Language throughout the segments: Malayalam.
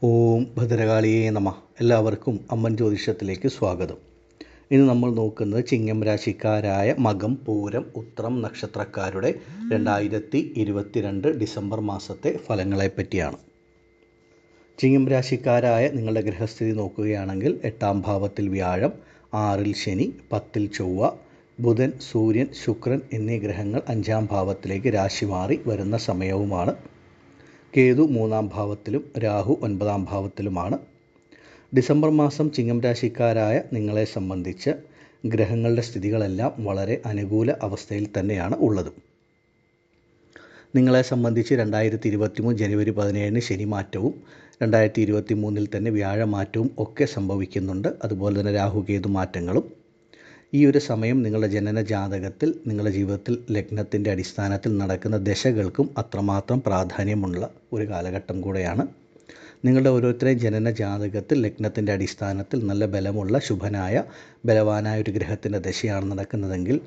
ഓം ഭദ്രകാളിയേ നമഃ. എല്ലാവർക്കും അമ്മൻ ജ്യോതിഷത്തിലേക്ക് സ്വാഗതം. ഇന്ന് നമ്മൾ നോക്കുന്നത് ചിങ്ങം രാശിക്കാരായ മകം, പൂരം, ഉത്രം നക്ഷത്രക്കാരുടെ 2022 ഡിസംബർ മാസത്തെ ഫലങ്ങളെ പറ്റിയാണ്. ചിങ്ങം രാശിക്കാരായ നിങ്ങളുടെ ഗ്രഹസ്ഥിതി നോക്കുകയാണെങ്കിൽ 8-ാം ഭാവത്തിൽ വ്യാഴം, 6-ൽ ശനി, 10-ൽ ചൊവ്വ, ബുധൻ, സൂര്യൻ, ശുക്രൻ എന്നീ ഗ്രഹങ്ങൾ 5-ാം ഭാവത്തിലേക്ക് രാശി മാറി വരുന്ന സമയവുമാണ്. കേതു 3-ാം ഭാവത്തിലും രാഹു 9-ാം ഭാവത്തിലുമാണ്. ഡിസംബർ മാസം ചിങ്ങം രാശിക്കാരായ നിങ്ങളെ സംബന്ധിച്ച് ഗ്രഹങ്ങളുടെ സ്ഥിതികളെല്ലാം വളരെ അനുകൂല അവസ്ഥയിൽ തന്നെയാണ് ഉള്ളത്. നിങ്ങളെ സംബന്ധിച്ച് 2023 ജനുവരി 17 ശനി മാറ്റവും 2023 തന്നെ വ്യാഴമാറ്റവും ഒക്കെ സംഭവിക്കുന്നുണ്ട്. അതുപോലെ തന്നെ രാഹുകേതു മാറ്റങ്ങളും. ഈ ഒരു സമയം നിങ്ങളുടെ ജനന ജാതകത്തിൽ നിങ്ങളുടെ ജീവിതത്തിൽ ലഗ്നത്തിൻ്റെ അടിസ്ഥാനത്തിൽ നടക്കുന്ന ദശകൾക്കും അത്രമാത്രം പ്രാധാന്യമുള്ള ഒരു കാലഘട്ടം കൂടെയാണ്. നിങ്ങളുടെ ഓരോരുത്തരെയും ജനന ജാതകത്തിൽ ലഗ്നത്തിൻ്റെ അടിസ്ഥാനത്തിൽ നല്ല ബലമുള്ള ശുഭനായ ബലവാനായ ഒരു ഗ്രഹത്തിൻ്റെ ദശയാണ് നടക്കുന്നതെങ്കിൽ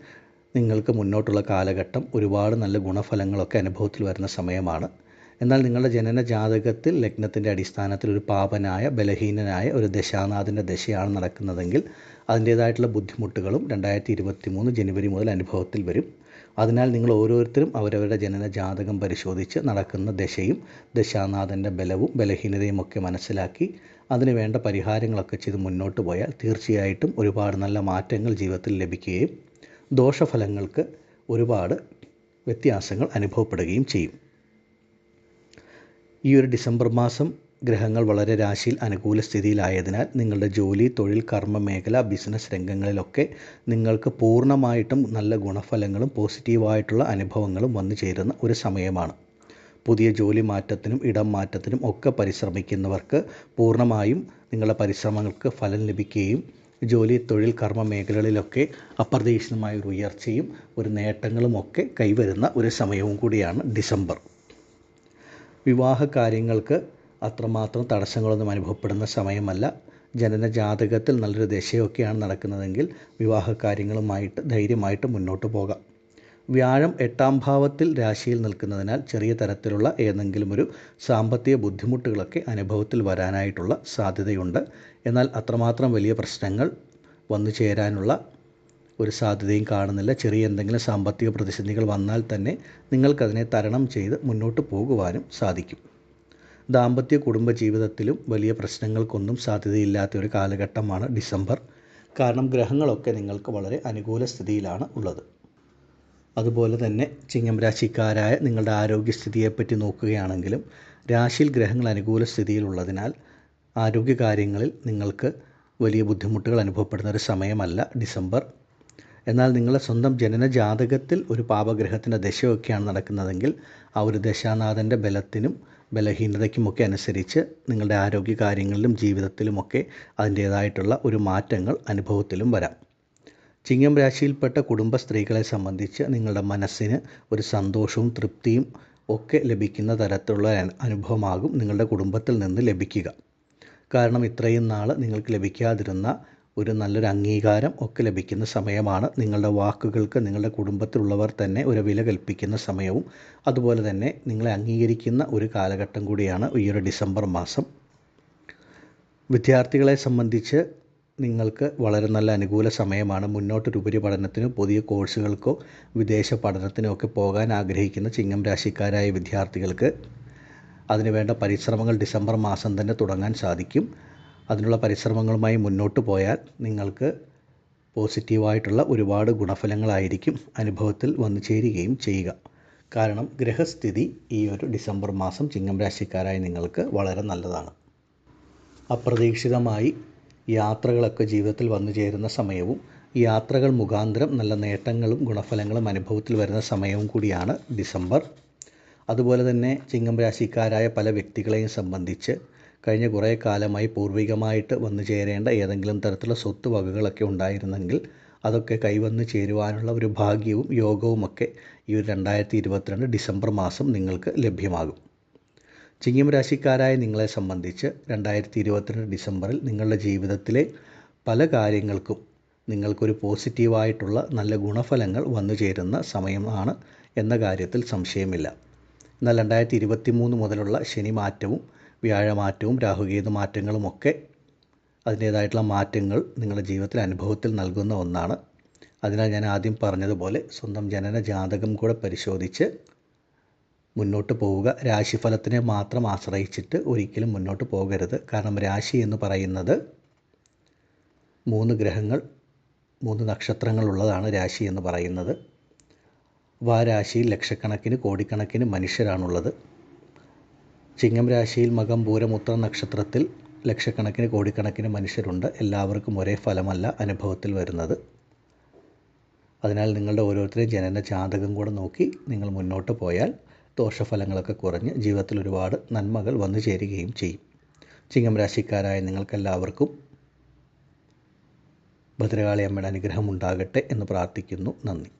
നിങ്ങൾക്ക് മുന്നോട്ടുള്ള കാലഘട്ടം ഒരുപാട് നല്ല ഗുണഫലങ്ങളൊക്കെ അനുഭവത്തിൽ വരുന്ന സമയമാണ്. എന്നാൽ നിങ്ങളുടെ ജനന ജാതകത്തിൽ ലഗ്നത്തിൻ്റെ അടിസ്ഥാനത്തിൽ ഒരു പാപനായ ബലഹീനനായ ഒരു ദശാനാഥൻ്റെ ദശയാണ് നടക്കുന്നതെങ്കിൽ അതിൻ്റേതായിട്ടുള്ള ബുദ്ധിമുട്ടുകളും 2023 ജനുവരി മുതൽ അനുഭവത്തിൽ വരും. അതിനാൽ നിങ്ങൾ ഓരോരുത്തരും അവരവരുടെ ജനന ജാതകം പരിശോധിച്ച് നടക്കുന്ന ദശയും ദശാനാഥൻ്റെ ബലവും ബലഹീനതയും ഒക്കെ മനസ്സിലാക്കി അതിന് വേണ്ട പരിഹാരങ്ങളൊക്കെ ചെയ്ത് മുന്നോട്ട് പോയാൽ തീർച്ചയായിട്ടും ഒരുപാട് നല്ല മാറ്റങ്ങൾ ജീവിതത്തിൽ ലഭിക്കുകയും ദോഷഫലങ്ങൾക്ക് ഒരുപാട് വ്യത്യാസങ്ങൾ അനുഭവപ്പെടുകയും ചെയ്യും. ഈ ഒരു ഡിസംബർ മാസം ഗ്രഹങ്ങൾ വളരെ രാശിയിൽ അനുകൂല സ്ഥിതിയിലായതിനാൽ നിങ്ങളുടെ ജോലി, തൊഴിൽ, കർമ്മ മേഖല, ബിസിനസ് രംഗങ്ങളിലൊക്കെ നിങ്ങൾക്ക് പൂർണ്ണമായിട്ടും നല്ല ഗുണഫലങ്ങളും പോസിറ്റീവായിട്ടുള്ള അനുഭവങ്ങളും വന്നു ചേരുന്ന ഒരു സമയമാണ്. പുതിയ ജോലി മാറ്റത്തിനും ഇടം മാറ്റത്തിനും ഒക്കെ പരിശ്രമിക്കുന്നവർക്ക് പൂർണ്ണമായും നിങ്ങളുടെ പരിശ്രമങ്ങൾക്ക് ഫലം ലഭിക്കുകയും ജോലി, തൊഴിൽ, കർമ്മ മേഖലകളിലൊക്കെ അപ്രതീക്ഷിതമായ ഒരു ഉയർച്ചയും ഒരു നേട്ടങ്ങളും ഒക്കെ കൈവരുന്ന ഒരു സമയവും കൂടിയാണ് ഡിസംബർ. വിവാഹ കാര്യങ്ങൾക്ക് അത്രമാത്രം തടസ്സങ്ങളൊന്നും അനുഭവപ്പെടുന്ന സമയമല്ല. ജനന ജാതകത്തിൽ നല്ലൊരു ദശയൊക്കെയാണ് നടക്കുന്നതെങ്കിൽ വിവാഹ കാര്യങ്ങളുമായിട്ട് ധൈര്യമായിട്ട് മുന്നോട്ട് പോകാം. വ്യാഴം 8-ാം ഭാവത്തിൽ രാശിയിൽ നിൽക്കുന്നതിനാൽ ചെറിയ തരത്തിലുള്ള ഏതെങ്കിലും ഒരു സാമ്പത്തിക ബുദ്ധിമുട്ടുകളൊക്കെ അനുഭവത്തിൽ വരാനായിട്ടുള്ള സാധ്യതയുണ്ട്. എന്നാൽ അത്രമാത്രം വലിയ പ്രശ്നങ്ങൾ വന്നു ചേരാനുള്ള ഒരു സാധ്യതയും കാണുന്നില്ല. ചെറിയ എന്തെങ്കിലും സാമ്പത്തിക പ്രതിസന്ധികൾ വന്നാൽ തന്നെ നിങ്ങൾക്കതിനെ തരണം ചെയ്ത് മുന്നോട്ട് പോകുവാനും സാധിക്കും. ദാമ്പത്യ കുടുംബ ജീവിതത്തിലും വലിയ പ്രശ്നങ്ങൾക്കൊന്നും സാധ്യതയില്ലാത്ത ഒരു കാലഘട്ടമാണ് ഡിസംബർ. കാരണം ഗ്രഹങ്ങളൊക്കെ നിങ്ങൾക്ക് വളരെ അനുകൂല സ്ഥിതിയിലാണ് ഉള്ളത്. അതുപോലെ തന്നെ ചിങ്ങം രാശിക്കാരായ നിങ്ങളുടെ ആരോഗ്യസ്ഥിതിയെപ്പറ്റി നോക്കുകയാണെങ്കിലും രാശിയിൽ ഗ്രഹങ്ങൾ അനുകൂല സ്ഥിതിയിലുള്ളതിനാൽ ആരോഗ്യകാര്യങ്ങളിൽ നിങ്ങൾക്ക് വലിയ ബുദ്ധിമുട്ടുകൾ അനുഭവപ്പെടുന്ന ഒരു സമയമല്ല ഡിസംബർ. എന്നാൽ നിങ്ങളുടെ സ്വന്തം ജനന ജാതകത്തിൽ ഒരു പാപഗ്രഹത്തിൻ്റെ ദശയൊക്കെയാണ് നടക്കുന്നതെങ്കിൽ ആ ഒരു ദശാനാഥൻ്റെ ബലത്തിനും ബലഹീനതയ്ക്കുമൊക്കെ അനുസരിച്ച് നിങ്ങളുടെ ആരോഗ്യകാര്യങ്ങളിലും ജീവിതത്തിലുമൊക്കെ അതിൻ്റേതായിട്ടുള്ള ഒരു മാറ്റങ്ങൾ അനുഭവത്തിലും വരാം. ചിങ്ങം രാശിയിൽപ്പെട്ട കുടുംബ സ്ത്രീകളെ സംബന്ധിച്ച് നിങ്ങളുടെ മനസ്സിന് ഒരു സന്തോഷവും തൃപ്തിയും ഒക്കെ ലഭിക്കുന്ന തരത്തിലുള്ള അനുഭവമാകും നിങ്ങളുടെ കുടുംബത്തിൽ നിന്ന് ലഭിക്കുക. കാരണം ഇത്രയും നാൾ നിങ്ങൾക്ക് ലഭിക്കാതിരുന്ന ഒരു നല്ലൊരു അംഗീകാരം ഒക്കെ ലഭിക്കുന്ന സമയമാണ്. നിങ്ങളുടെ വാക്കുകൾക്ക് നിങ്ങളുടെ കുടുംബത്തിലുള്ളവർ തന്നെ ഒരു വില കൽപ്പിക്കുന്ന സമയവും അതുപോലെ തന്നെ നിങ്ങളെ അംഗീകരിക്കുന്ന ഒരു കാലഘട്ടം കൂടിയാണ് ഈ ഒരു ഡിസംബർ മാസം. വിദ്യാർത്ഥികളെ സംബന്ധിച്ച് നിങ്ങൾക്ക് വളരെ നല്ല അനുകൂല സമയമാണ്. മുന്നോട്ടൊരു ഉപരിപഠനത്തിനോ പുതിയ കോഴ്സുകൾക്കോ വിദേശ പഠനത്തിനോ ഒക്കെ പോകാൻ ആഗ്രഹിക്കുന്ന ചിങ്ങം രാശിക്കാരായ വിദ്യാർത്ഥികൾക്ക് അതിനുവേണ്ട പരിശ്രമങ്ങൾ ഡിസംബർ മാസം തന്നെ തുടങ്ങാൻ സാധിക്കും. അതിനുള്ള പരിശ്രമങ്ങളുമായി മുന്നോട്ട് പോയാൽ നിങ്ങൾക്ക് പോസിറ്റീവായിട്ടുള്ള ഒരുപാട് ഗുണഫലങ്ങളായിരിക്കും അനുഭവത്തിൽ വന്നു ചേരുകയും ചെയ്യുക. കാരണം ഗ്രഹസ്ഥിതി ഈ ഒരു ഡിസംബർ മാസം ചിങ്ങം രാശിക്കാരായ നിങ്ങൾക്ക് വളരെ നല്ലതാണ്. അപ്രതീക്ഷിതമായി യാത്രകളൊക്കെ ജീവിതത്തിൽ വന്നു ചേരുന്ന സമയവും യാത്രകൾ മുഖാന്തരം നല്ല നേട്ടങ്ങളും ഗുണഫലങ്ങളും അനുഭവത്തിൽ വരുന്ന സമയവും കൂടിയാണ് ഡിസംബർ. അതുപോലെ തന്നെ ചിങ്ങം രാശിക്കാരായ പല വ്യക്തികളെയും സംബന്ധിച്ച് കഴിഞ്ഞ കുറേ കാലമായി പൂർവികമായിട്ട് വന്നു ചേരേണ്ട ഏതെങ്കിലും തരത്തിലുള്ള സ്വത്ത് വകകളൊക്കെ ഉണ്ടായിരുന്നെങ്കിൽ അതൊക്കെ കൈവന്നു ചേരുവാനുള്ള ഒരു ഭാഗ്യവും യോഗവുമൊക്കെ ഈ ഒരു 2022 ഡിസംബർ മാസം നിങ്ങൾക്ക് ലഭ്യമാകും. ചിങ്ങം രാശിക്കാരായ നിങ്ങളെ സംബന്ധിച്ച് 2022 ഡിസംബറിൽ നിങ്ങളുടെ ജീവിതത്തിലെ പല കാര്യങ്ങൾക്കും നിങ്ങൾക്കൊരു പോസിറ്റീവായിട്ടുള്ള നല്ല ഗുണഫലങ്ങൾ വന്നു ചേരുന്ന സമയമാണ് എന്ന കാര്യത്തിൽ സംശയമില്ല. എന്നാൽ 2023 മുതലുള്ള ശനി മാറ്റവും വ്യാഴമാറ്റവും രാഹുകേതു മാറ്റങ്ങളുമൊക്കെ അതിൻ്റേതായിട്ടുള്ള മാറ്റങ്ങൾ നിങ്ങളുടെ ജീവിതത്തിൽ അനുഭവത്തിൽ നൽകുന്ന ഒന്നാണ്. അതിനാൽ ഞാൻ ആദ്യം പറഞ്ഞതുപോലെ സ്വന്തം ജനന ജാതകം കൂടെ പരിശോധിച്ച് മുന്നോട്ട് പോവുക. രാശിഫലത്തിനെ മാത്രം ആശ്രയിച്ചിട്ട് ഒരിക്കലും മുന്നോട്ട് പോകരുത്. കാരണം രാശി എന്ന് പറയുന്നത് 3 ഗ്രഹങ്ങൾ 3 നക്ഷത്രങ്ങളുള്ളതാണ് രാശി എന്ന് പറയുന്നത്. അപ്പോൾ ആ രാശിയിൽ ലക്ഷക്കണക്കിന് കോടിക്കണക്കിന് മനുഷ്യരാണുള്ളത്. ചിങ്ങം രാശിയിൽ മകം പൂരം ഉത്രം നക്ഷത്രത്തിൽ ലക്ഷക്കണക്കിന് കോടിക്കണക്കിന് മനുഷ്യരുണ്ട്. എല്ലാവർക്കും ഒരേ ഫലമല്ല അനുഭവത്തിൽ വരുന്നത്. അതിനാൽ നിങ്ങളുടെ ഓരോരുത്തരെയും ജനന ജാതകം കൂടെ നോക്കി നിങ്ങൾ മുന്നോട്ട് പോയാൽ ദോഷഫലങ്ങളൊക്കെ കുറഞ്ഞ് ജീവിതത്തിൽ ഒരുപാട് നന്മകൾ വന്നു ചേരുകയും ചെയ്യും. ചിങ്ങം രാശിക്കാരായ നിങ്ങൾക്കെല്ലാവർക്കും ഭദ്രകാളി അമ്മയുടെ അനുഗ്രഹം ഉണ്ടാകട്ടെ എന്ന് പ്രാർത്ഥിക്കുന്നു. നന്ദി.